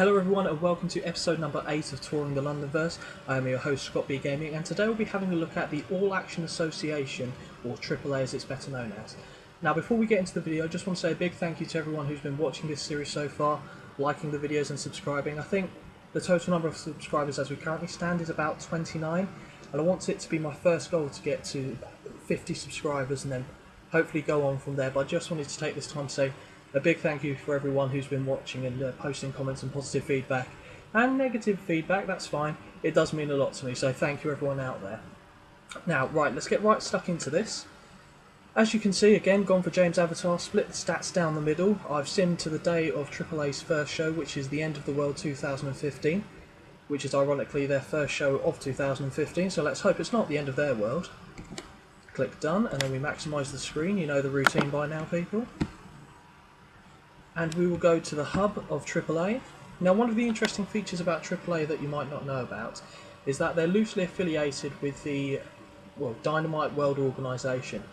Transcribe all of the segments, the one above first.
Hello everyone and welcome to episode number 8 of Touring the Londonverse. I am your host ScottBGaming and today we'll be having a look at the All Action Association, or AAA as it's better known as. Now before we get into the video I just want to say a big thank you to everyone who's been watching this series so far, liking the videos and subscribing. I think the total number of subscribers as we currently stand is about 29 and I want it to be my first goal to get to 50 subscribers and then hopefully go on from there, but I just wanted to take this time to say a big thank you for everyone who's been watching and posting comments and positive feedback and negative feedback. That's fine, it does mean a lot to me, so thank you everyone out there. Now right, let's get right stuck into this. As you can see, again, gone for James Avatar, split the stats down the middle. I've simmed to the day of AAA's first show, which is the End of the World 2015, which is ironically their first show of 2015, so let's hope it's not the end of their world. Click done, and then we maximise the screen. You know the routine by now, people. And we will go to the hub of AAA. Now one of the interesting features about AAA that you might not know about is that they're loosely affiliated with the Dynamite World Organisation.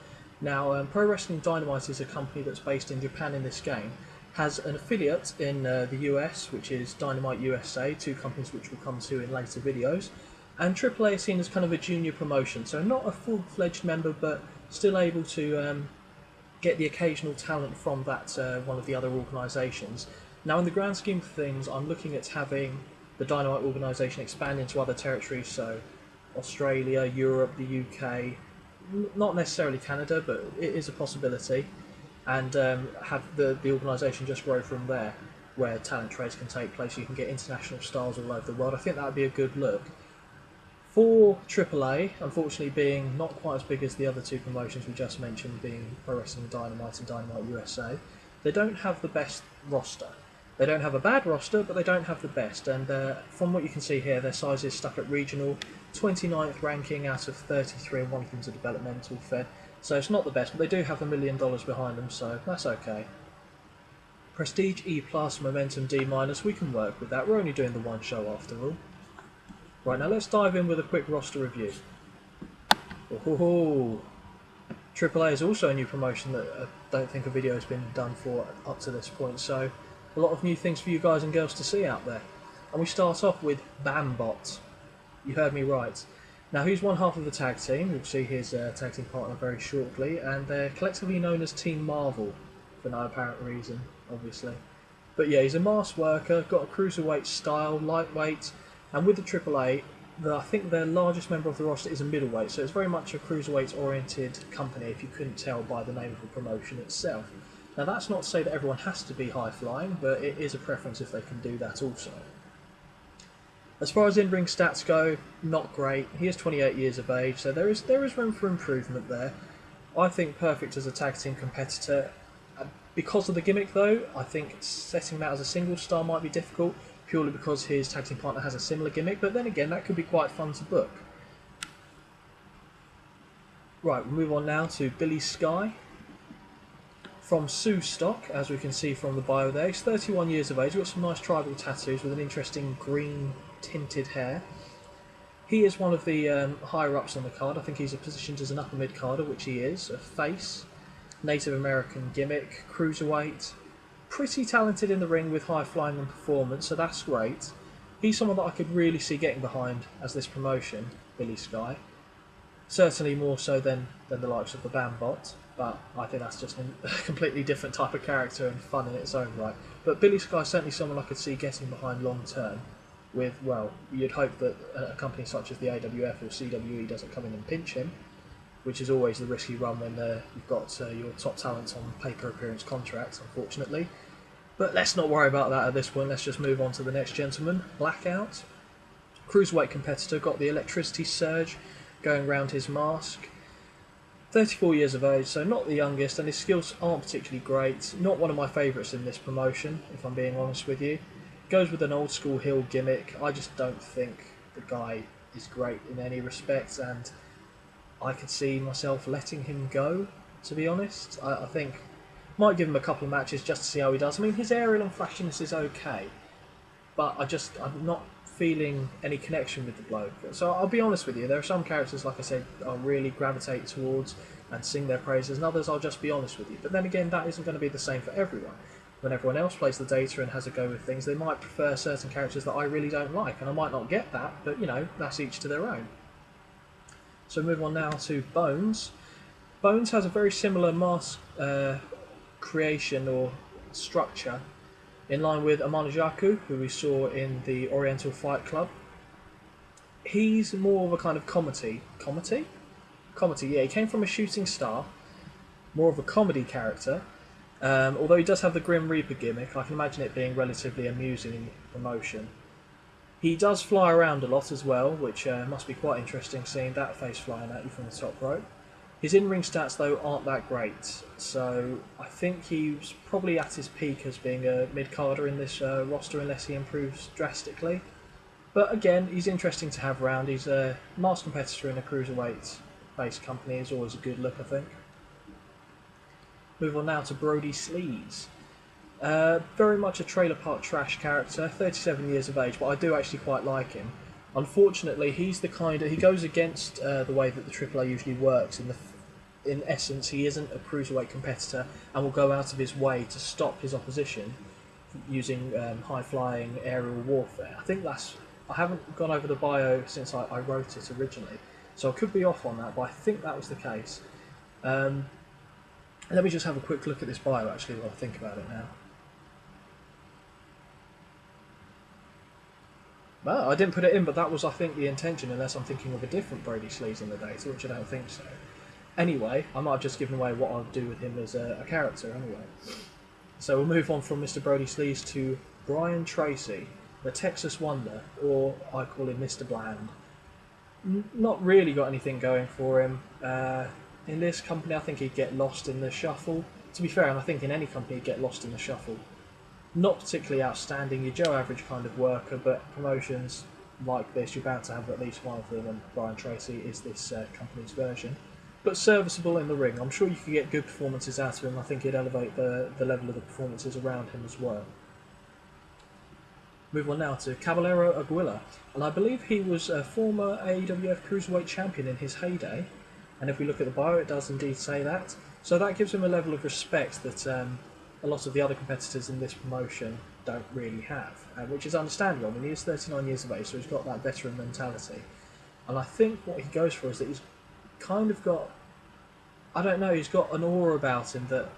Now Pro Wrestling Dynamite is a company that's based in Japan in this game, has an affiliate in the US which is Dynamite USA, two companies which we'll come to in later videos, and AAA is seen as kind of a junior promotion, so not a full-fledged member but still able to get the occasional talent from that one of the other organisations. Now in the grand scheme of things I'm looking at having the Dynamite organisation expand into other territories, so Australia, Europe, the UK, not necessarily Canada, but it is a possibility, and have the organisation just grow from there, where talent trades can take place. You can get international stars all over the world. I think that would be a good look. For AAA, unfortunately being not quite as big as the other two promotions we just mentioned, being Pro Wrestling Dynamite and Dynamite USA, they don't have the best roster. They don't have a bad roster, but they don't have the best, and from what you can see here, their size is stuck at regional, 29th ranking out of 33, and one of them's a developmental fed, so it's not the best, but they do have $1 million behind them, so that's okay. Prestige E+, Momentum D-, we can work with that, we're only doing the one show after all. Right, now let's dive in with a quick roster review. Oh, AAA is also a new promotion that I don't think a video has been done for up to this point, so a lot of new things for you guys and girls to see out there. And we start off with Bambot. You heard me right. Now he's one half of the tag team, we'll see his tag team partner very shortly, and they're collectively known as Team Marvel, for no apparent reason, obviously. But yeah, he's a masked worker, got a cruiserweight style, lightweight, and with the AAA, I think their largest member of the roster is a middleweight, so it's very much a cruiserweight-oriented company if you couldn't tell by the name of the promotion itself. Now that's not to say that everyone has to be high-flying, but it is a preference if they can do that also. As far as in-ring stats go, not great. He is 28 years of age, so there is room for improvement there. I think perfect as a tag team competitor. Because of the gimmick though, I think setting that as a single star might be difficult, purely because his tag team partner has a similar gimmick, but then again that could be quite fun to book. Right, we'll move on now to Billy Sky. From Sioux stock, as we can see from the bio there. He's 31 years of age, got some nice tribal tattoos with an interesting green tinted hair. He is one of the higher ups on the card. I think he's positioned as an upper mid carder, which he is. A face, Native American gimmick, cruiserweight. Pretty talented in the ring with high flying and performance, so that's great. He's someone that I could really see getting behind as this promotion, Billy Sky. Certainly more so than the likes of the Bambot, but I think that's just a completely different type of character and fun in its own right. But Billy Sky is certainly someone I could see getting behind long term with, well, you'd hope that a company such as the AWF or CWE doesn't come in and pinch him, which is always the risky run when you've got your top talents on pay-per-appearance contracts, unfortunately. But let's not worry about that at this point, let's just move on to the next gentleman, Blackout. Cruiserweight competitor, got the electricity surge going round his mask. 34 years of age, so not the youngest, and his skills aren't particularly great. Not one of my favourites in this promotion, if I'm being honest with you. Goes with an old school heel gimmick. I just don't think the guy is great in any respect, and I could see myself letting him go, to be honest. I think might give him a couple of matches just to see how he does. I mean, his aerial and flashiness is okay, but I'm not feeling any connection with the bloke. So I'll be honest with you, there are some characters, like I said, I'll really gravitate towards and sing their praises, and others I'll just be honest with you. But then again, that isn't going to be the same for everyone. when everyone else plays the data and has a go with things, they might prefer certain characters that I really don't like, and I might not get that, but you know, that's each to their own. So move on now to Bones. Bones has a very similar mask creation or structure, in line with Amanajaku, who we saw in the Oriental Fight Club. He's more of a kind of comedy, yeah, he came from a shooting star, more of a comedy character, although he does have the Grim Reaper gimmick. I can imagine it being relatively amusing in promotion. He does fly around a lot as well, which must be quite interesting, seeing that face flying at you from the top rope. His in-ring stats, though, aren't that great, so I think he's probably at his peak as being a mid-carder in this roster unless he improves drastically. But again, he's interesting to have around. He's a masked competitor in a cruiserweight-based company. Is always a good look, I think. Move on now to Brody Sleaze. Very much a trailer park trash character, 37 years of age, but I do actually quite like him. Unfortunately, he's the kind of, he goes against the way that the AAA usually works. In essence, he isn't a cruiserweight competitor and will go out of his way to stop his opposition using high-flying aerial warfare. I haven't gone over the bio since I wrote it originally, so I could be off on that, but I think that was the case. Let me just have a quick look at this bio actually while I think about it now. Well, I didn't put it in, but that was, I think, the intention, unless I'm thinking of a different Brody Sleaze in the data, which I don't think so. Anyway, I might have just given away what I'll do with him as a character anyway. So we'll move on from Mr. Brody Sleaze to Brian Tracy, the Texas Wonder, or I call him Mr. Bland. Not really got anything going for him. In this company, I think he'd get lost in the shuffle. To be fair, and I think in any company he'd get lost in the shuffle. Not particularly outstanding, your Joe Average kind of worker, but promotions like this, you're bound to have at least one of them, and Brian Tracy is this company's version. But serviceable in the ring. I'm sure you could get good performances out of him. I think he'd elevate the level of the performances around him as well. Move on now to Caballero Aguila, and I believe he was a former AWF Cruiserweight Champion in his heyday, and if we look at the bio it does indeed say that. So that gives him a level of respect that a lot of the other competitors in this promotion don't really have, which is understandable. I mean, he is 39 years of age, so he's got that veteran mentality. And I think what he goes for is that he's kind of got, I don't know, he's got an aura about him that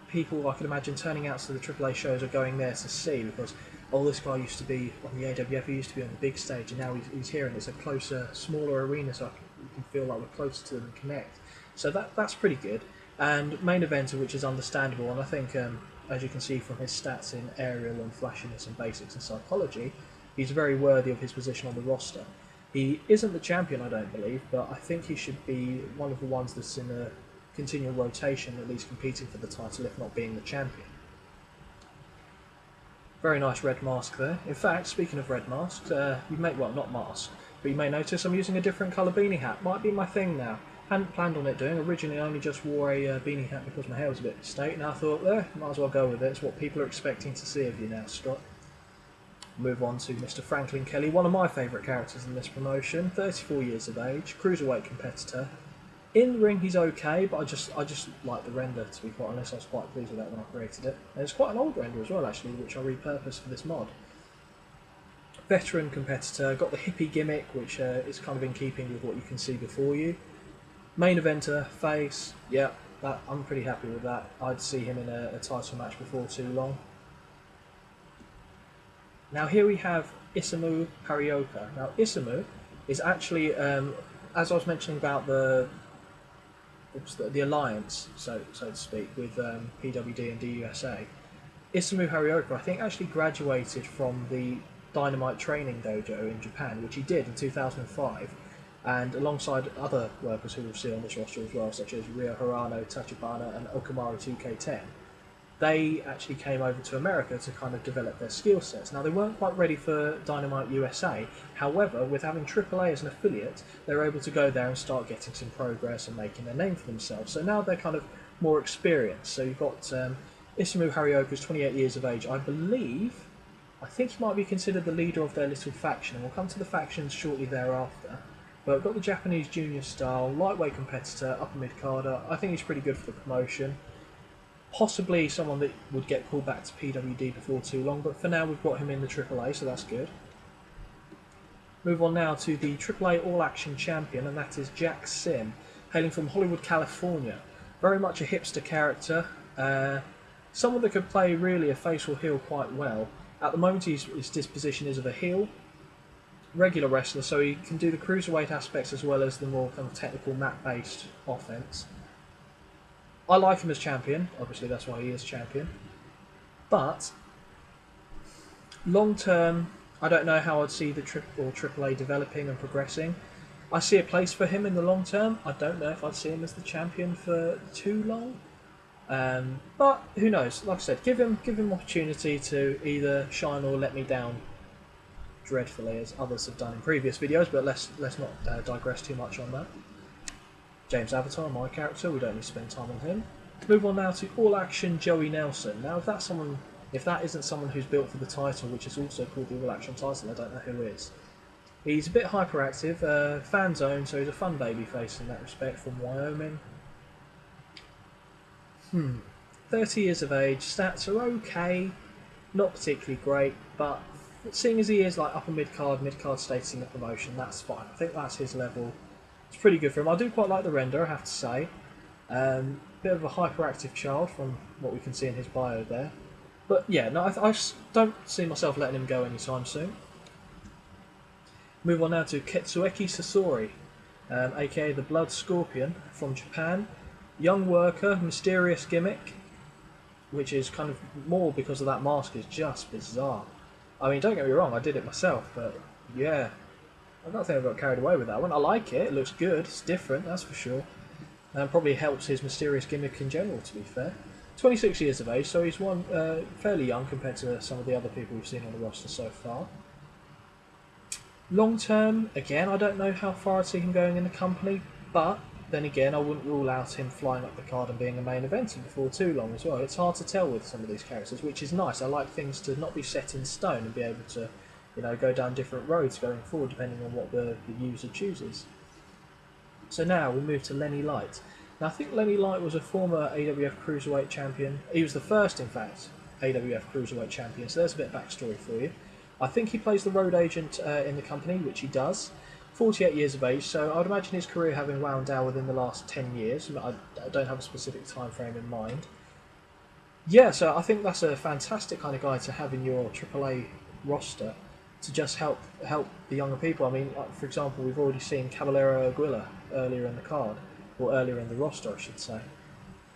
people, I can imagine, turning out to the AAA shows are going there to see, because, oh, this guy used to be on the AWF, he used to be on the big stage, and now he's here, and it's a closer, smaller arena, so you can feel like we're closer to them and connect. So that's pretty good. And main eventer, which is understandable, and I think, as you can see from his stats in aerial and flashiness and basics and psychology, he's very worthy of his position on the roster. He isn't the champion, I don't believe, but I think he should be one of the ones that's in a continual rotation, at least competing for the title, if not being the champion. Very nice red mask there. In fact, speaking of red masks, you may, well, not mask, but you may notice I'm using a different colour beanie hat. Might be my thing now. Hadn't planned on it doing. Originally I only just wore a beanie hat because my hair was a bit straight, and I thought, might as well go with it. It's what people are expecting to see of you now, Scott. Move on to Mr. Franklin Kelly, one of my favourite characters in this promotion, 34 years of age, cruiserweight competitor. In the ring he's okay, but I just like the render, to be quite honest. I was quite pleased with that when I created it. And it's quite an old render as well, actually, which I repurposed for this mod. Veteran competitor, got the hippie gimmick, which is kind of in keeping with what you can see before you. Main eventer, face, yeah, I'm pretty happy with that. I'd see him in a title match before too long. Now here we have Isamu Harioka. Now Isamu is actually, as I was mentioning about the alliance, so to speak, with PWD and DUSA, Isamu Harioka, I think, actually graduated from the Dynamite Training Dojo in Japan, which he did in 2005. And alongside other workers who we'll see on this roster as well, such as Ryo Hirano, Tachibana and Okamaru 2K10, they actually came over to America to kind of develop their skill sets. Now, they weren't quite ready for Dynamite USA, however, with having AAA as an affiliate, they were able to go there and start getting some progress and making their name for themselves. So now they're kind of more experienced. So you've got Isamu Harioka, who's 28 years of age. I think he might be considered the leader of their little faction, and we'll come to the factions shortly thereafter. But got the Japanese junior style, lightweight competitor, upper mid-carder. I think he's pretty good for the promotion. Possibly someone that would get called back to PWD before too long, but for now we've got him in the AAA, so that's good. Move on now to the AAA All-Action Champion, and that is Jack Sim, hailing from Hollywood, California. Very much a hipster character, someone that could play really a face or heel quite well. At the moment his disposition is of a heel, regular wrestler, so he can do the cruiserweight aspects as well as the more kind of technical mat-based offense. I like him as champion, obviously that's why he is champion, but long term I don't know how I'd see the AAA developing and progressing. I see a place for him in the long term. I don't know if I'd see him as the champion for too long. But who knows? Like I said, give him opportunity to either shine or let me down dreadfully, as others have done in previous videos. But let's not digress too much on that. James Avatar, my character. We don't need to spend time on him. Move on now to All Action Joey Nelson. Now, if that isn't someone who's built for the title, which is also called the All Action title, I don't know who is. He's a bit hyperactive, fan zone, so he's a fun babyface in that respect, from Wyoming. 30 years of age, stats are okay, not particularly great, but seeing as he is like upper mid-card status in the promotion, that's fine. I think that's his level. It's pretty good for him. I do quite like the render, I have to say. Bit of a hyperactive child from what we can see in his bio there. But yeah, no, I don't see myself letting him go anytime soon. Move on now to Ketsueki Sasori, aka the Blood Scorpion from Japan. Young worker, mysterious gimmick, which is kind of more because of that mask is just bizarre. I mean, don't get me wrong, I did it myself, but yeah, I don't think I got carried away with that one. I like it, it looks good, it's different, that's for sure. And probably helps his mysterious gimmick in general, to be fair. 26 years of age, so he's fairly young compared to some of the other people we've seen on the roster so far. Long term, again, I don't know how far I'd see him going in the company, but then again, I wouldn't rule out him flying up the card and being a main eventer before too long as well. It's hard to tell with some of these characters, which is nice. I like things to not be set in stone and be able to, go down different roads going forward depending on what the user chooses. So now we move to Lenny Lights. Now I think Lenny Light was a former AWF Cruiserweight champion. He was the first, in fact, AWF Cruiserweight champion, so there's a bit of backstory for you. I think he plays the road agent in the company, which he does. 48 years of age, so I would imagine his career having wound down within the last 10 years. I don't have a specific time frame in mind. Yeah, so I think that's a fantastic kind of guy to have in your AAA roster to just help the younger people. I mean, for example, we've already seen Caballero Aguila earlier in the card, or earlier in the roster, I should say.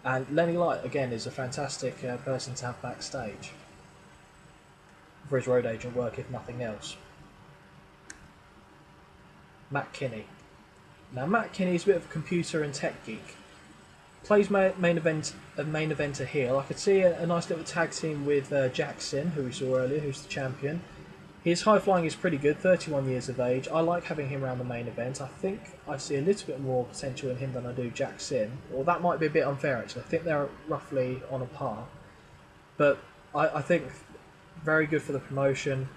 And Lenny Light, again, is a fantastic person to have backstage for his road agent work, if nothing else. Matt Kinney. Now, Matt Kinney is a bit of a computer and tech geek. Plays main eventer heel. I could see a nice little tag team with Jack Sim, who we saw earlier, who's the champion. His high flying is pretty good, 31 years of age. I like having him around the main event. I think I see a little bit more potential in him than I do Jack Sim. Or that might be a bit unfair, actually. I think they're roughly on a par. But I think very good for the promotion.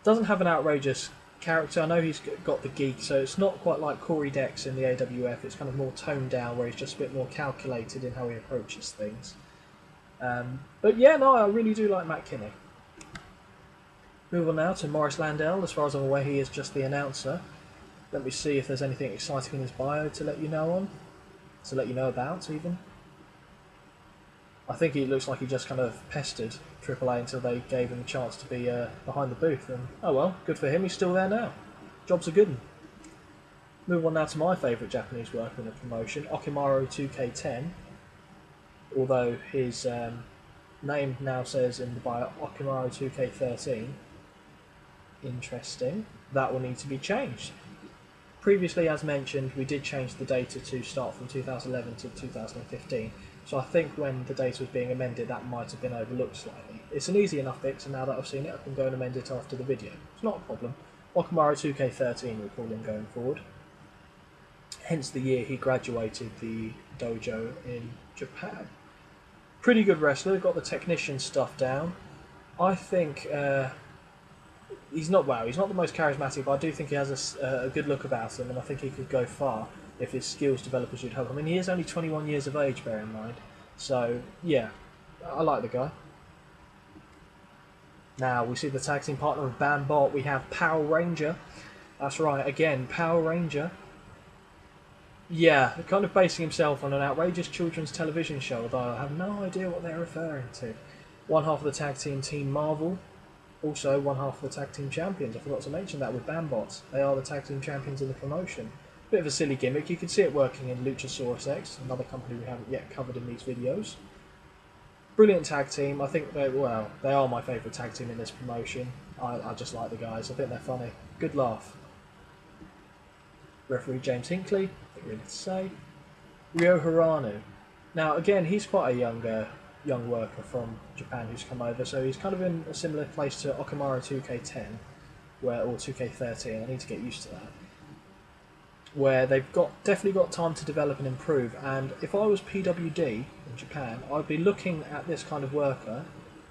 Doesn't have an outrageous character. I know he's got the geek, so it's not quite like Corey Dex in the AWF. It's kind of more toned down, where he's just a bit more calculated in how he approaches things. But yeah, no, I really do like Matt Kinney. Move on now to Maurice Landell. As far as I'm aware, he is just the announcer. Let me see if there's anything exciting in his bio to let you know about, even. I think he looks like he just kind of pestered AAA until they gave him a chance to be behind the booth, and oh well, good for him, he's still there now. Job's a good one. Move on now to my favourite Japanese worker in the promotion, Okimaru 2K10, although his name now says in the bio Okimaru 2K13. Interesting. That will need to be changed. Previously, as mentioned, we did change the data to start from 2011 to 2015, so I think when the data was being amended that might have been overlooked slightly. It's an easy enough fix, and now that I've seen it I can go and amend it after the video. It's not a problem. Okimaru 2K13 we'll call him going forward. Hence the year he graduated the dojo in Japan. Pretty good wrestler, got the technician stuff down. I think he's not the most charismatic, but I do think he has a good look about him, and I think he could go far if his skills develop as you'd hope. I mean, he is only 21 years of age, bear in mind, So yeah, I like the guy. Now we see the tag team partner of Bambot. We have Power Ranger. That's right, again, Power Ranger. Yeah, kind of basing himself on an outrageous children's television show, although I have no idea what they're referring to. One half of the tag team Team Marvel, also one half of the tag team champions. I forgot to mention that with Bambots. They are the tag team champions in the promotion. Bit of a silly gimmick. You can see it working in Luchasaurus X, another company we haven't yet covered in these videos. Brilliant tag team. I think they are my favourite tag team in this promotion. I just like the guys. I think they're funny. Good laugh. Referee James Hinckley, nothing really to say. Ryo Hirano. Now again, he's quite a young worker from Japan who's come over, so he's kind of in a similar place to Okamura 2K10, or 2K13. I need to get used to that. Where they've definitely got time to develop and improve. And if I was PWD in Japan, I'd be looking at this kind of worker,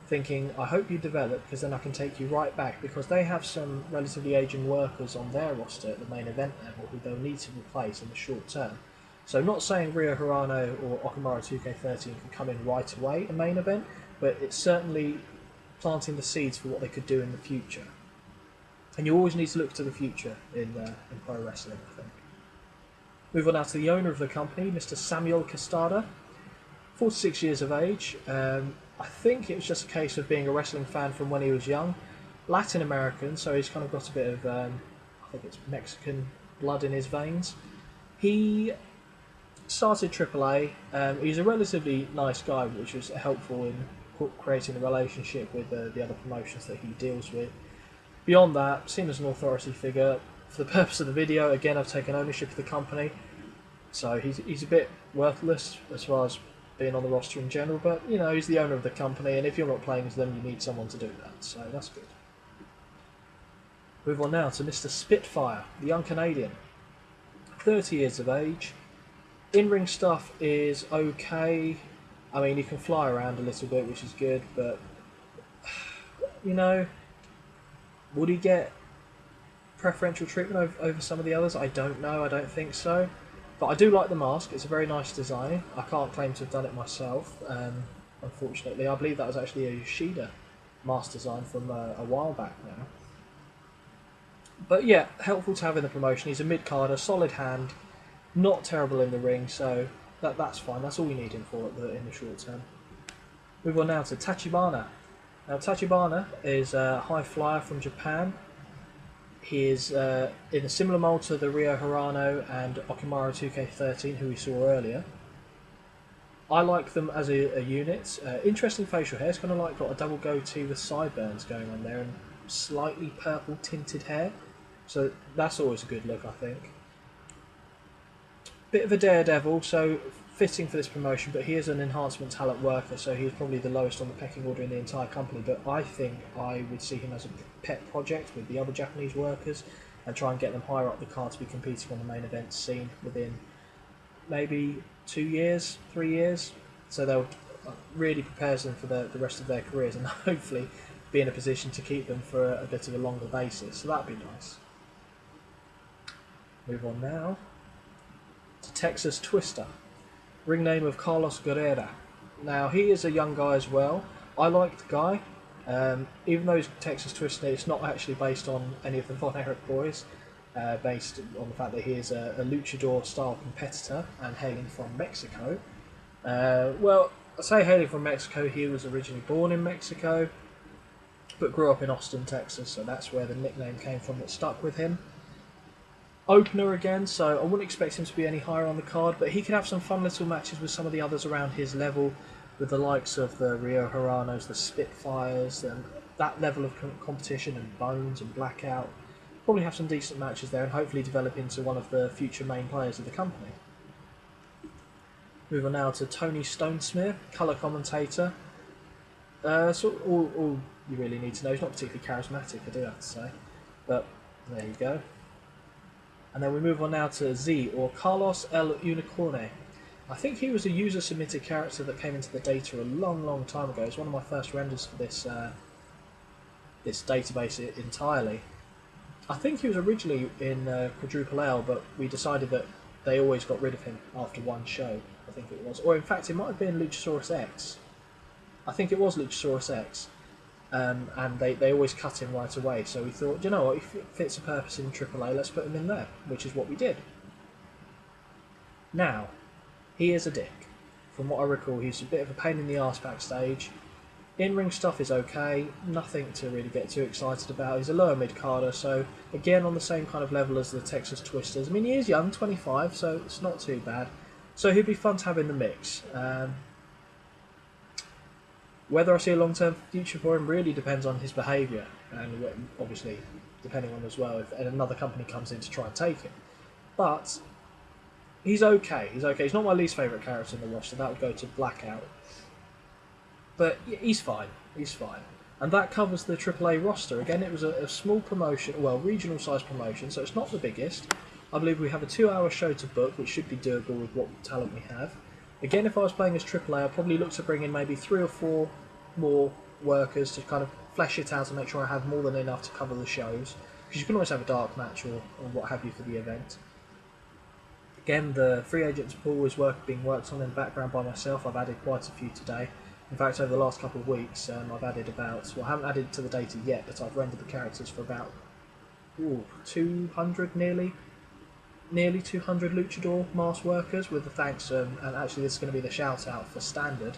thinking, I hope you develop, because then I can take you right back, because they have some relatively aging workers on their roster at the main event level who they'll need to replace in the short term. So not saying Ryo Hirano or Okamura 2K13 can come in right away in main event, but it's certainly planting the seeds for what they could do in the future. And you always need to look to the future in pro wrestling, I think. Move on now to the owner of the company, Mr. Samuel Castada, 46 years of age. I think it was just a case of being a wrestling fan from when he was young. Latin American, so he's kind of got a bit of, I think it's Mexican blood in his veins. He started AAA. He's a relatively nice guy, which was helpful in creating a relationship with the other promotions that he deals with. Beyond that, seen as an authority figure. For the purpose of the video, again, I've taken ownership of the company. So he's a bit worthless as far as being on the roster in general, but you know, he's the owner of the company, and if you're not playing as them, you need someone to do that, so that's good. Move on now to Mr. Spitfire, the young Canadian, 30 years of age. In-ring stuff is okay. I mean, he can fly around a little bit, which is good, but you know, would he get preferential treatment over some of the others? I don't know, I don't think so. But I do like the mask, it's a very nice design. I can't claim to have done it myself, unfortunately. I believe that was actually a Yoshida mask design from a while back now. But yeah, helpful to have in the promotion. He's a mid-carder, solid hand, not terrible in the ring, so that's fine. That's all you need him for in the short term. Move on now to Tachibana. Now Tachibana is a high flyer from Japan. He is in a similar mold to the Ryo Hirano and Okamura 2K13 who we saw earlier. I like them as a unit. Interesting facial hair. It's kind of like got a double goatee with sideburns going on there and slightly purple tinted hair. So that's always a good look, I think. Bit of a daredevil, so fitting for this promotion, but he is an enhancement talent worker, so he's probably the lowest on the pecking order in the entire company, but I think I would see him as a pet project with the other Japanese workers and try and get them higher up the card to be competing on the main event scene within maybe 2 years, 3 years, so they'll really prepare them for the rest of their careers and hopefully be in a position to keep them for a bit of a longer basis, so that'd be nice. Move on now to Texas Twister. Ring name of Carlos Guerrero. Now he is a young guy as well. I like the guy. Even though he's Texas Twister, it's not actually based on any of the Von Erich boys. Based on the fact that he is a luchador style competitor and hailing from Mexico. Well, I say hailing from Mexico, he was originally born in Mexico, but grew up in Austin, Texas, so that's where the nickname came from that stuck with him. Opener again, so I wouldn't expect him to be any higher on the card, but he could have some fun little matches with some of the others around his level, with the likes of the Ryo Hiranos, the Spitfires, and that level of competition, and Bones and Blackout. Probably have some decent matches there and hopefully develop into one of the future main players of the company. Move on now to Tony Stonesmere, colour commentator. So all you really need to know. He's not particularly charismatic, I do have to say, but there you go. And then we move on now to Z, or Carlos El Unicorne. I think he was a user-submitted character that came into the data a long time ago. It's one of my first renders for this this database entirely. I think he was originally in Quadruple L, but we decided that they always got rid of him after one show. I think it was. Or in fact, it might have been Luchasaurus X. I think it was Luchasaurus X. And they always cut him right away. So we thought, you know what, if it fits a purpose in AAA, let's put him in there, which is what we did. Now, he is a dick. From what I recall, he's a bit of a pain in the arse backstage. In-ring stuff is okay, nothing to really get too excited about. He's a lower mid-carder, so again on the same kind of level as the Texas Twisters. I mean, he is young, 25, so it's not too bad. So he'd be fun to have in the mix. Whether I see a long-term future for him really depends on his behaviour, and obviously depending on as well if another company comes in to try and take him. But he's okay. He's okay. He's not my least favourite character in the roster. That would go to Blackout. But he's fine. He's fine. And that covers the AAA roster. Again, it was a small promotion, well, regional-sized promotion, so it's not the biggest. I believe we have a 2-hour show to book, which should be doable with what talent we have. Again, if I was playing as AAA, I'd probably look to bring in maybe 3 or 4 more workers to kind of flesh it out and make sure I have more than enough to cover the shows. Because you can always have a dark match or what have you for the event. Again, the free agents pool is being worked on in the background by myself. I've added quite a few today. In fact, over the last couple of weeks, I've added about, well, I haven't added to the data yet, but I've rendered the characters for about 200 nearly 200 luchador mask workers, with the thanks, and actually this is going to be the shout out for Standard,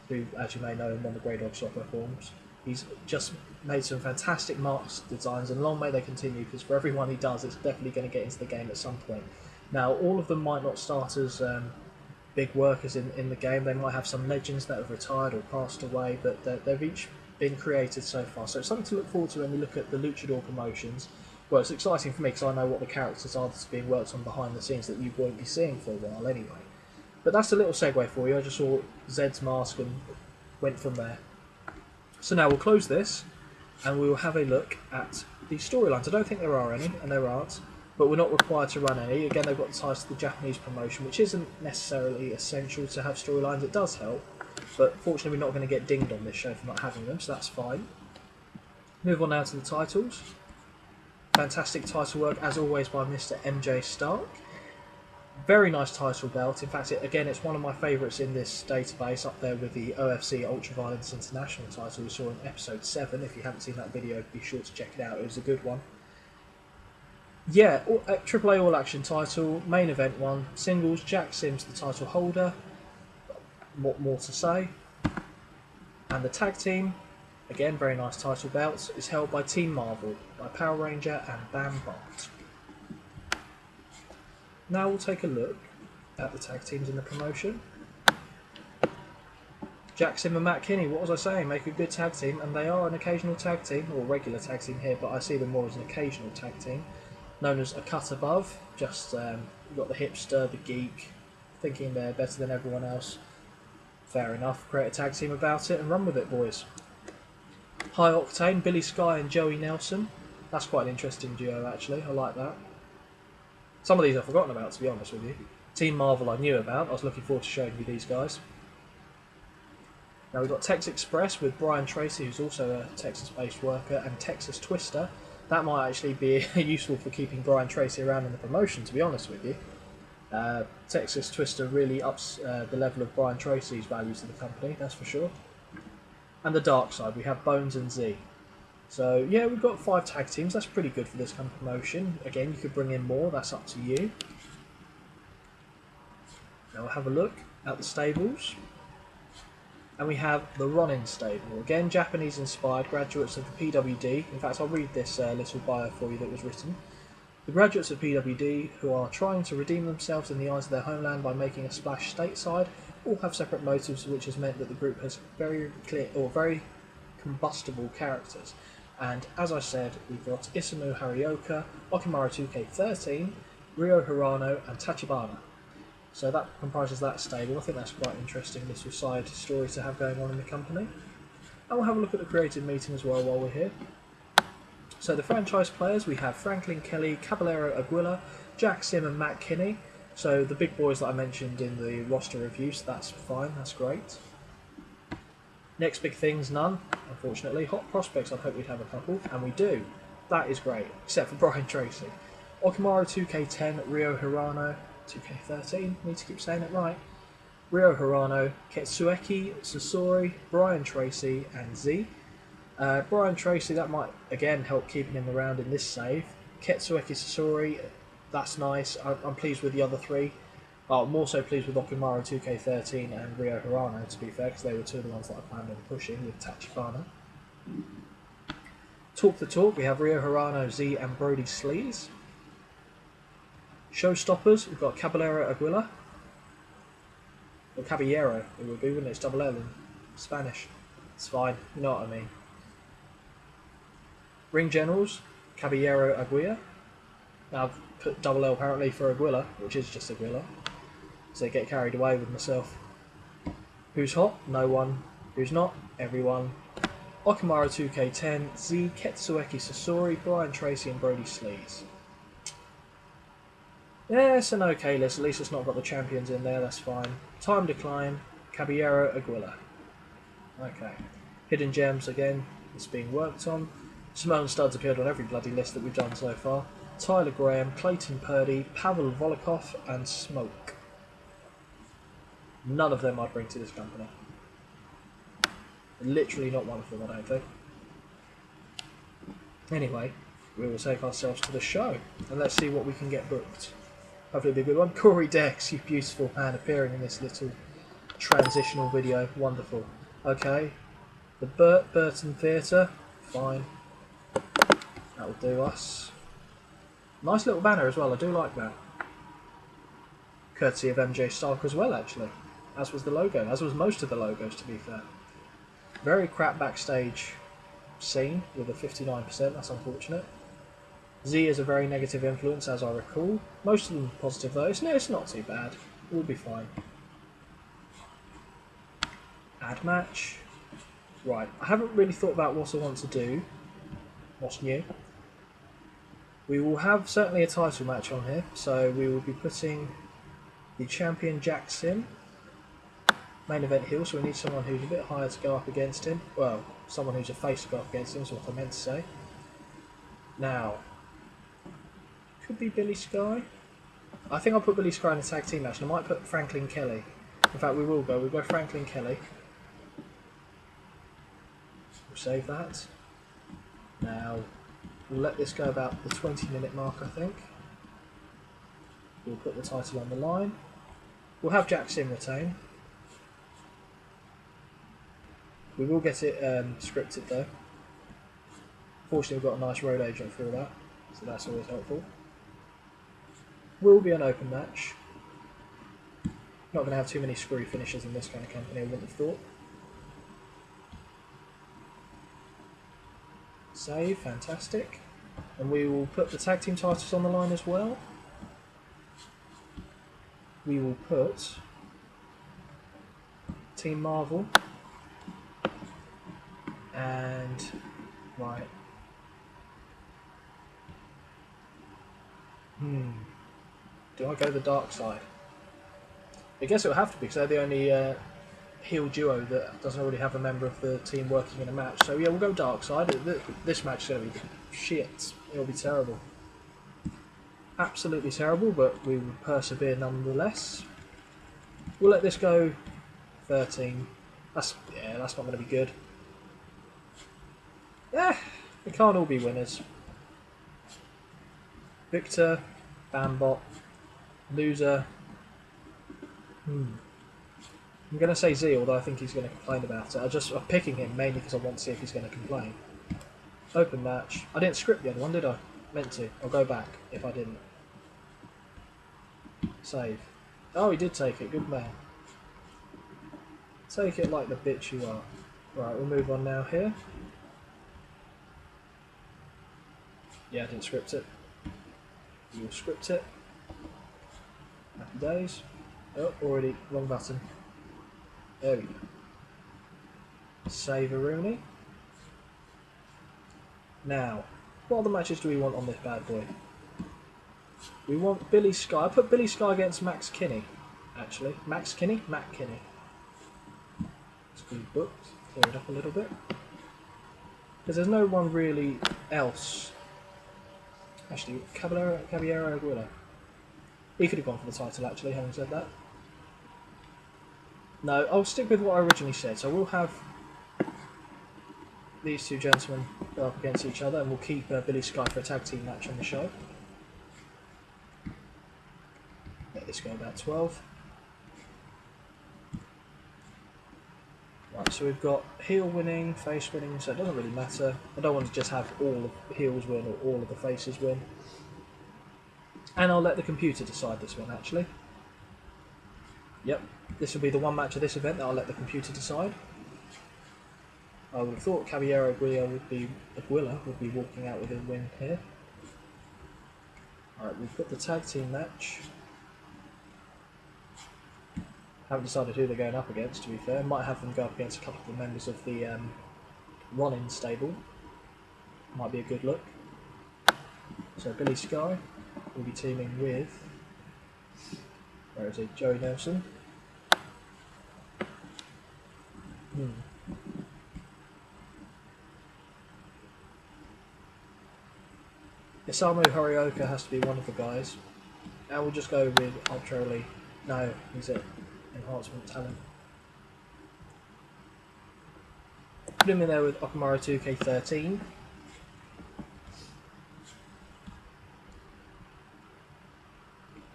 who, as you may know, him on the Greydogsoftware forums. He's just made some fantastic mask designs, and long may they continue, because for everyone he does, it's definitely going to get into the game at some point. Now, all of them might not start as big workers in the game. They might have some legends that have retired or passed away, but they've each been created so far. So it's something to look forward to when we look at the luchador promotions. Well, it's exciting for me because I know what the characters are that's being worked on behind the scenes that you won't be seeing for a while anyway. But that's a little segue for you. I just saw Zed's mask and went from there. So now we'll close this and we will have a look at the storylines. I don't think there are any, and there aren't, but we're not required to run any. Again, they've got the ties to the Japanese promotion, which isn't necessarily essential to have storylines. It does help, but fortunately we're not going to get dinged on this show for not having them, so that's fine. Move on now to the titles. Fantastic title work, as always, by Mr. MJ Stark. Very nice title belt. In fact, it's one of my favourites in this database, up there with the OFC Ultraviolence International title we saw in episode 7. If you haven't seen that video, be sure to check it out. It was a good one. Yeah, AAA All Action title, main event one, singles, Jack Sims the title holder, more to say. And the tag team, again very nice title belts, is held by Team Marvel, by Power Ranger and Bam Bot. Now we'll take a look at the tag teams in the promotion. Jack Sim and Matt Kinney, what was I saying? Make a good tag team, and they are an occasional tag team, or regular tag team here, but I see them more as an occasional tag team. Known as a cut above, just you've got the hipster, the geek, thinking they're better than everyone else. Fair enough, create a tag team about it and run with it, boys. High Octane, Billy Sky and Joey Nelson. That's quite an interesting duo, actually. I like that. Some of these I've forgotten about, to be honest with you. Team Marvel I knew about. I was looking forward to showing you these guys. Now we've got Tex Express with Brian Tracy, who's also a Texas-based worker, and Texas Twister. That might actually be useful for keeping Brian Tracy around in the promotion, to be honest with you. Texas Twister really ups the level of Brian Tracy's value to the company, that's for sure. And the dark side, we have Bones and Z. So yeah, we've got 5 tag teams, that's pretty good for this kind of promotion. Again, you could bring in more, that's up to you. Now we'll have a look at the stables. And we have the Ronin stable. Again, Japanese inspired, graduates of the PWD. In fact, I'll read this little bio for you that was written. The graduates of PWD, who are trying to redeem themselves in the eyes of their homeland by making a splash stateside, all have separate motives, which has meant that the group has very clear or very combustible characters. And as I said, we've got Isamu Harioka, Okimaru 2K13, Ryo Hirano, and Tachibana. So that comprises that stable. I think that's quite an interesting little side story to have going on in the company. And we'll have a look at the creative meeting as well while we're here. So the franchise players, we have Franklin Kelly, Caballero Aguila, Jack Sim and Matt Kinney. So the big boys that I mentioned in the roster review, so that's fine, that's great. Next big things, none, unfortunately. Hot prospects, I'd hope we'd have a couple, and we do. That is great, except for Brian Tracy. Okimaru 2K10, Ryo Hirano, 2K13, need to keep saying it right. Ryo Hirano, Ketsueki Sasori, Brian Tracy, and Z. Brian Tracy, that might again help keeping him around in this save. Ketsueki Sasori, that's nice. I'm pleased with the other three. I'm also pleased with Okimaru 2K13 and Ryo Hirano, to be fair, because they were two of the ones that I planned on pushing with Tachibana. Talk the talk, we have Ryo Hirano, Z, and Brody Sleaze. Showstoppers, we've got Caballero Aguila. Or Caballero, it would be, wouldn't it? It's double L in Spanish. It's fine, you know what I mean. Ring Generals, Caballero Aguila. Now I've put double L apparently for Aguila, which is just Aguila. So I get carried away with myself. Who's hot? No one. Who's not? Everyone. Okimaru 2K10, Z, Ketsueki Sasori, Brian Tracy, and Brody Sleaze. Yeah, it's an okay list. At least it's not got the champions in there, that's fine. Time Decline, Caballero Aguila. Okay. Hidden Gems, again, it's being worked on. Simone Studs appeared on every bloody list that we've done so far. Tyler Graham, Clayton Purdy, Pavel Volokov, and Smoke. None of them I'd bring to this company. Literally not one of them, I don't think. Anyway, we will take ourselves to the show, and let's see what we can get booked. Hopefully it'll be a good one. Corey Dex, you beautiful man, appearing in this little transitional video. Wonderful. Okay. The Burton Theatre. Fine. That'll do us. Nice little banner as well, I do like that. Courtesy of MJ Stark as well, actually. As was the logo, as was most of the logos, to be fair. Very crap backstage scene with a 59%, that's unfortunate. Z is a very negative influence, as I recall. Most of them positive though. It's not too bad. We'll be fine. Add match. Right, I haven't really thought about what I want to do. What's new? We will have certainly a title match on here, so we will be putting the champion Jack Sim. Main event heel, so we need someone who's a bit higher to go up against him. Well, someone who's a face to go up against him is what I meant to say. Now, could be Billy Sky. I think I'll put Billy Sky in a tag team match, and I might put Franklin Kelly. In fact, we'll go Franklin Kelly. We'll save that. Now, we'll let this go about the 20-minute mark, I think. We'll put the title on the line. We'll have Jack Sim retain. We will get it scripted though. Fortunately, we've got a nice road agent for all that, so that's always helpful. Will be an open match. Not going to have too many screw finishes in this kind of company, I wouldn't have thought. Save, fantastic. And we will put the tag team titles on the line as well. We will put Team Marvel and right. Do I go the dark side? I guess it will have to be because they're the only heel duo that doesn't already have a member of the team working in a match. So yeah, we'll go dark side. This match is going to be shit. It'll be terrible. Absolutely terrible, but we will persevere nonetheless. We'll let this go 13. That's not going to be good. Yeah, we can't all be winners. Victor, Bambot, loser. I'm going to say Z, although I think he's going to complain about it. I'm picking him mainly because I want to see if he's going to complain. Open match. I didn't script the other one, did I? Meant to. I'll go back if I didn't. Save. Oh, he did take it. Good man. Take it like the bitch you are. Right, we'll move on now here. Yeah, I didn't script it. You'll script it. Happy days. Oh, already. Wrong button. There we go. Save a Rooney. Now, what other matches do we want on this bad boy? We want Billy Sky. I put Billy Sky against Max Kinney, actually. Max Kinney? Matt Kinney. It's been booked. Clear it up a little bit. Because there's no one really else. Actually, Caballero Aguila. He could have gone for the title, actually, having said that. No, I'll stick with what I originally said. So we'll have these two gentlemen go up against each other, and we'll keep Billy Sky for a tag team match on the show. Let this go about 12. Right, so we've got heel winning, face winning, so it doesn't really matter. I don't want to just have all of the heels win or all of the faces win. And I'll let the computer decide this one, actually. Yep, this will be the one match of this event that I'll let the computer decide. I would have thought Guerrero would be walking out with a win here. Alright, we've got the tag team match. Haven't decided who they're going up against, to be fair. Might have them go up against a couple of the members of the Ronin stable. Might be a good look. So Billy Sky will be teaming with, where is it, Joey Nelson. Isamu Horioka has to be one of the guys. And we'll just go with arbitrarily. No, he's it. Enhancement talent. Put him in there with Okamura 2K13.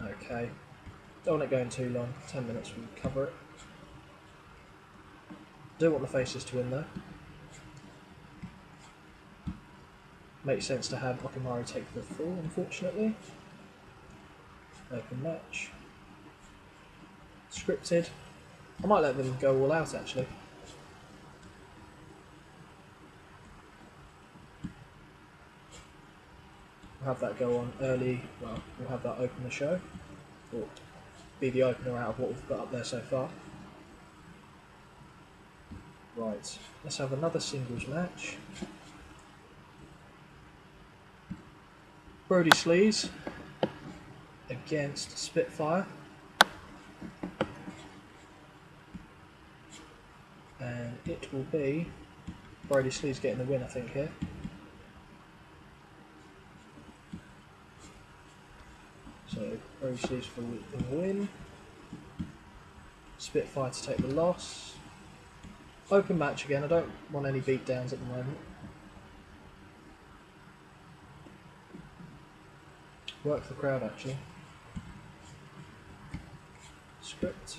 Okay. Don't want it going too long. 10 minutes we'll cover it. Do want the faces to win though. Makes sense to have Okamura take the fall, unfortunately. Open match. Scripted. I might let them go all out actually. We'll have that go on early. Well, we'll have that open the show. Or be the opener out of what we've got up there so far. Right, let's have another singles match. Brody Sleaze against Spitfire. And it will be Brody Sleaze getting the win, I think, here. So, Brody Sleaze for the win. Spitfire to take the loss. Open match again, I don't want any beatdowns at the moment. Work the crowd actually. Script.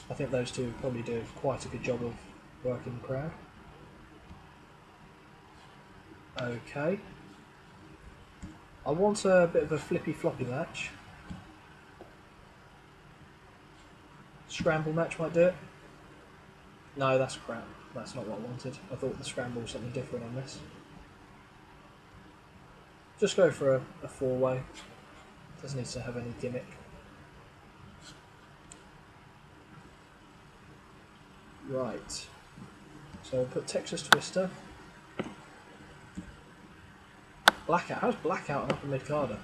I think those two probably do quite a good job of working the crowd. Okay. I want a bit of a flippy floppy match. Scramble match might do it. No, that's crap. That's not what I wanted. I thought the scramble was something different on this. Just go for a four-way. Doesn't need to have any gimmick. Right. So we'll put Texas Twister. Blackout. How's Blackout an upper mid-carder?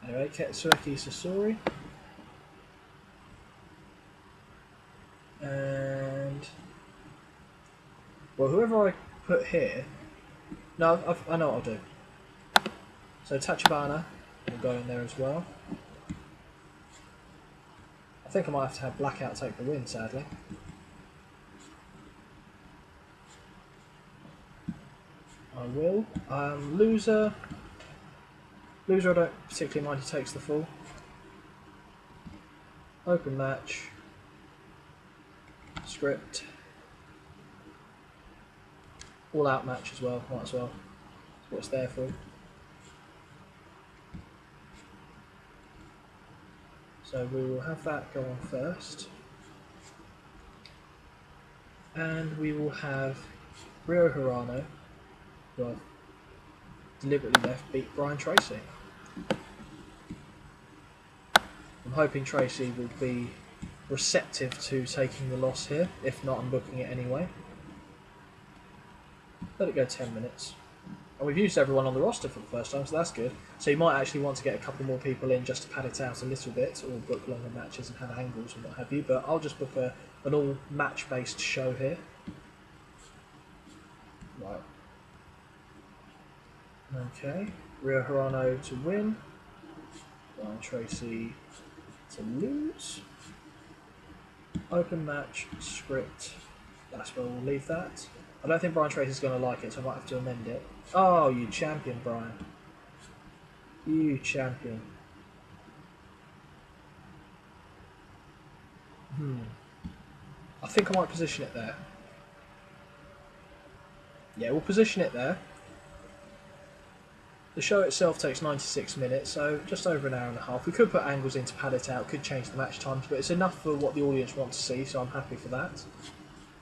Anyway, Ketsueki Sasori. And well, whoever I put here. No, I know what I'll do. So Tachibana will go in there as well. I think I might have to have Blackout take the win, sadly. I will. Loser. Loser, I don't particularly mind. He takes the fall. Open match. Script. All out match as well. Might as well. That's what it's there for. So we will have that go on first. And we will have Rio Hirano, who I've deliberately left, beat Brian Tracy. I'm hoping Tracy will be receptive to taking the loss here. If not, I'm booking it anyway. Let it go 10 minutes. And we've used everyone on the roster for the first time, so that's good. So you might actually want to get a couple more people in just to pad it out a little bit, or book longer matches and have angles and what have you, but I'll just book an all match-based show here. Right. Okay. Rio Hirano to win. Brian Tracy to lose. Open match script. That's where we'll leave that. I don't think Brian Tracy's going to like it, so I might have to amend it. Oh, you champion, Brian. You champion. I think I might position it there. Yeah, we'll position it there. The show itself takes 96 minutes, so just over an hour and a half. We could put angles in to pad it out, could change the match times, but it's enough for what the audience want to see, so I'm happy for that.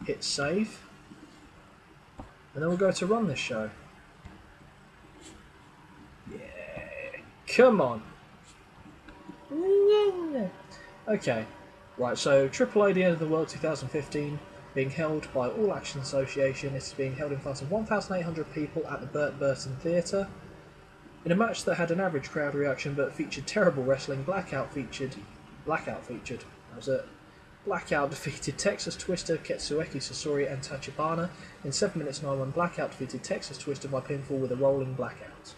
Hit save. And then we'll go to run this show. Yeah, come on. Okay, right, so AAA The End of the World 2015, being held by All Action Association. It's being held in front of 1,800 people at the Burt Burton Theatre. In a match that had an average crowd reaction but featured terrible wrestling, Blackout featured. That was it. Blackout defeated Texas Twister, Ketsueki Sasori and Tachibana in 7 minutes 9 when Blackout defeated Texas Twister by pinfall with a rolling blackout.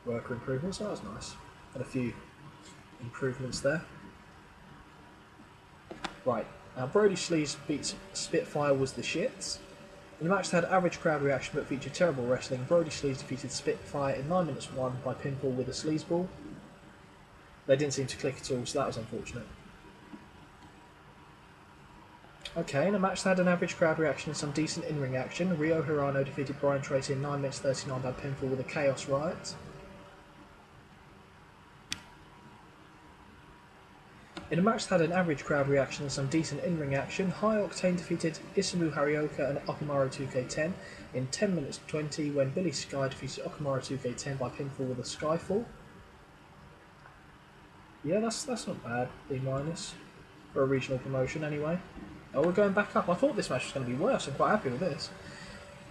Worker improvements, that was nice. Had a few improvements there. Right, now Brody Sleaze beats Spitfire was the shits. In the match that had average crowd reaction but featured terrible wrestling, Brody Sleaze defeated Spitfire in 9 minutes 1 by pinfall with a sleaze ball. They didn't seem to click at all, so that was unfortunate. Okay, in a match that had an average crowd reaction and some decent in-ring action, Ryo Hirano defeated Brian Tracy in 9 minutes 39 by pinfall with a Chaos Riot. In a match that had an average crowd reaction and some decent in-ring action, High Octane defeated Isamu Harioka and Okumaru 2K10 in 10 minutes 20 when Billy Sky defeated Okumaru 2K10 by pinfall with a Skyfall. Yeah, that's not bad, B- for a regional promotion anyway. Oh, we're going back up. I thought this match was going to be worse. I'm quite happy with this.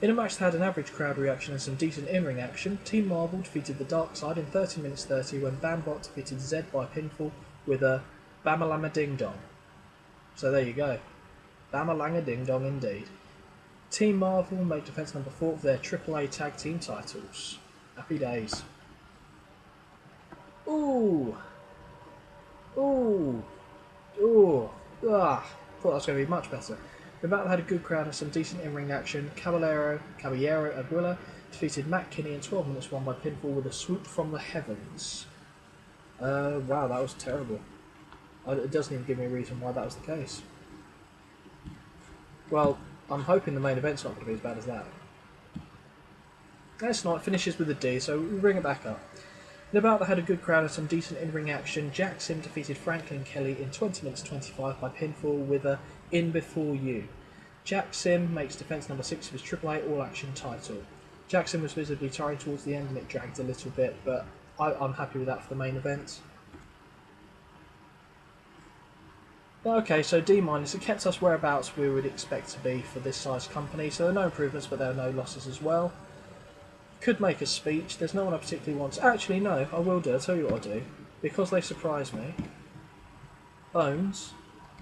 In a match that had an average crowd reaction and some decent in-ring action, Team Marvel defeated the Dark Side in 30 minutes 30 when Bambot defeated Zed by pinfall with a Bamalama Ding Dong. So there you go. Bamalanga Ding Dong indeed. Team Marvel make defense number 4 of their AAA tag team titles. Happy days. Ooh. Ooh. Ooh. Ah. Thought that was going to be much better. The battle had a good crowd and some decent in-ring action. Caballero Aguila defeated Matt Kinney in 12 minutes 1 by pinfall with a swoop from the heavens. Wow, that was terrible. It doesn't even give me a reason why that was the case. Well, I'm hoping the main event's not going to be as bad as that. It's not. It finishes with a D, so we bring it back up. In a bout that had a good crowd and some decent in-ring action, Jack Sim defeated Franklin Kelly in 20 minutes 25 by pinfall with a In Before You. Jack Sim makes defense number 6 of his AAA All Action title. Jack Sim was visibly tired towards the end and it dragged a little bit, but I'm happy with that for the main event. Okay, so D-, it kept us whereabouts we would expect to be for this size company, so there are no improvements but there are no losses as well. Could make a speech, there's no one I particularly want to... Actually no, I will do, I'll tell you what I'll do. Because they surprise me, Bones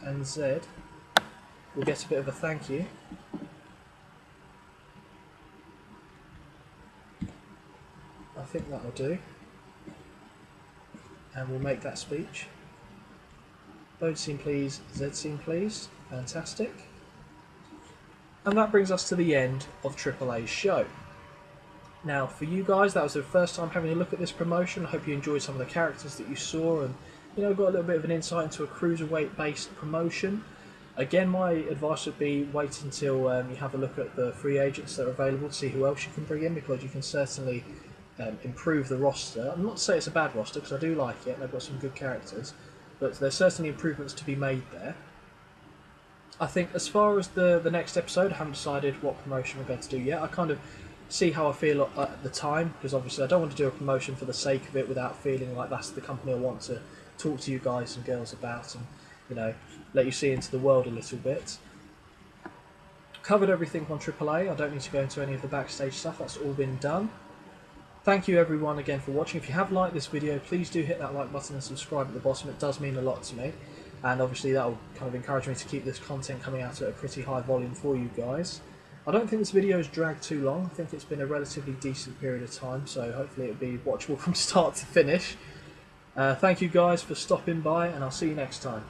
and Zed will get a bit of a thank you. I think that'll do. And we'll make that speech. Bones seem pleased, Zed seem pleased. Fantastic. And that brings us to the end of AAA's show. Now, for you guys, that was the first time having a look at this promotion. I hope you enjoyed some of the characters that you saw and, you know, got a little bit of an insight into a cruiserweight-based promotion. Again, my advice would be wait until you have a look at the free agents that are available to see who else you can bring in, because you can certainly improve the roster. I'm not to say it's a bad roster, because I do like it, and they've got some good characters, but there's certainly improvements to be made there. I think as far as the next episode, I haven't decided what promotion we're going to do yet. I kind of see how I feel at the time, because obviously I don't want to do a promotion for the sake of it without feeling like that's the company I want to talk to you guys and girls about and, you know, let you see into the world a little bit. Covered everything on AAA. I don't need to go into any of the backstage stuff, that's all been done. Thank you everyone again for watching. If you have liked this video, please do hit that like button and subscribe at the bottom. It does mean a lot to me, and obviously that will kind of encourage me to keep this content coming out at a pretty high volume for you guys. I don't think this video has dragged too long. I think it's been a relatively decent period of time, so hopefully it'll be watchable from start to finish. Thank you guys for stopping by, and I'll see you next time.